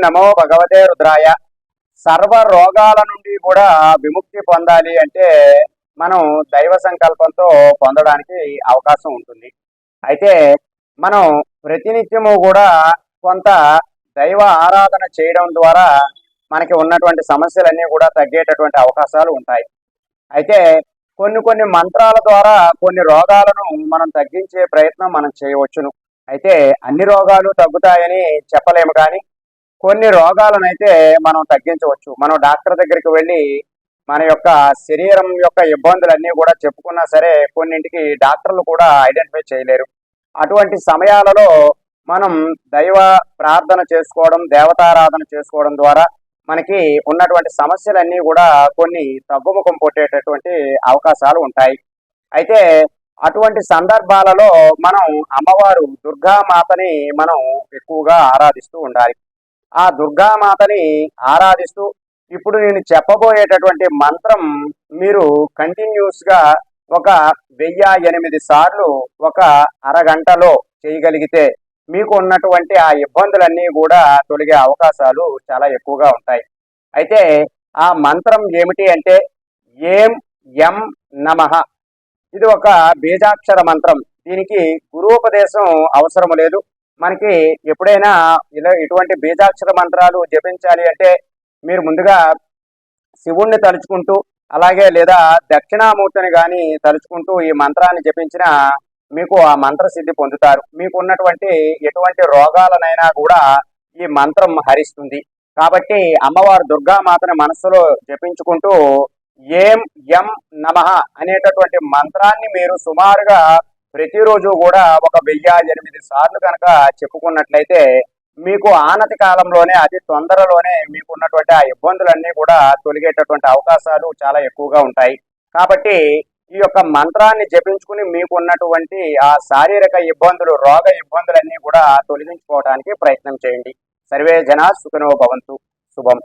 నమో భగవతే రుద్రాయ. సర్వ రోగాల నుండి కూడా విముక్తి పొందాలి అంటే మనం దైవ సంకల్పంతో పొందడానికి అవకాశం ఉంటుంది. అయితే మనం ప్రతినిత్యము కూడా కొంత దైవ ఆరాధన చేయడం ద్వారా మనకి ఉన్నటువంటి సమస్యలన్నీ కూడా తగ్గేటటువంటి అవకాశాలు ఉంటాయి. అయితే కొన్ని కొన్ని మంత్రాల ద్వారా కొన్ని రోగాలను మనం తగ్గించే ప్రయత్నం మనం చేయవచ్చును. అయితే అన్ని రోగాలు తగ్గుతాయని చెప్పలేము, కానీ కొన్ని రోగాలనైతే మనం తగ్గించవచ్చు. మనం డాక్టర్ దగ్గరికి వెళ్ళి మన యొక్క శరీరం యొక్క ఇబ్బందులన్నీ కూడా చెప్పుకున్నా సరే కొన్నింటికి డాక్టర్లు కూడా ఐడెంటిఫై చేయలేరు. అటువంటి సమయాలలో మనం దైవ ప్రార్థన చేసుకోవడం, దేవతారాధన చేసుకోవడం ద్వారా మనకి ఉన్నటువంటి సమస్యలన్నీ కూడా కొన్ని తగ్గుముఖం కొట్టేటటువంటి అవకాశాలు ఉంటాయి. అయితే అటువంటి సందర్భాలలో మనం అమ్మవారు దుర్గామాతని మనం ఎక్కువగా ఆరాధిస్తూ ఉండాలి. ఆ దుర్గామాతని ఆరాధిస్తూ ఇప్పుడు నేను చెప్పబోయేటటువంటి మంత్రం మీరు కంటిన్యూస్ గా ఒక 1008 సార్లు ఒక అరగంటలో చేయగలిగితే మీకు ఉన్నటువంటి ఆ ఇబ్బందులన్నీ కూడా తొలగే అవకాశాలు చాలా ఎక్కువగా ఉంటాయి. అయితే ఆ మంత్రం ఏమిటి అంటే ఏం యం నమః. ఇది ఒక బీజాక్షర మంత్రం. దీనికి గురూపదేశం అవసరం లేదు. మనకి ఎప్పుడైనా ఇలా ఇటువంటి బీజాక్షర మంత్రాలు జపించాలి అంటే మీరు ముందుగా శివుణ్ణి తలుచుకుంటూ అలాగే లేదా దక్షిణామూర్తిని కానీ తలుచుకుంటూ ఈ మంత్రాన్ని జపించిన మీకు ఆ మంత్ర సిద్ధి పొందుతారు. మీకు ఉన్నటువంటి ఎటువంటి రోగాలనైనా కూడా ఈ మంత్రం హరిస్తుంది. కాబట్టి అమ్మవారు దుర్గామాతని మనస్సులో జపించుకుంటూ ఏం యం నమః అనేటటువంటి మంత్రాన్ని మీరు సుమారుగా ప్రతిరోజు కూడా ఒక 1008 సార్లు కనుక చెప్పుకున్నట్లయితే మీకు ఆనతి కాలంలోనే అతి తొందరలోనే మీకు ఉన్నటువంటి ఆ ఇబ్బందులన్నీ కూడా తొలగేటటువంటి అవకాశాలు చాలా ఎక్కువగా ఉంటాయి. కాబట్టి ఈ యొక్క మంత్రాన్ని జపించుకుని మీకు ఉన్నటువంటి ఆ శారీరక ఇబ్బందులు, రోగ ఇబ్బందులన్నీ కూడా తొలగించుకోవడానికి ప్రయత్నం చేయండి. సర్వే జనా సుఖినో భవంతు. శుభం.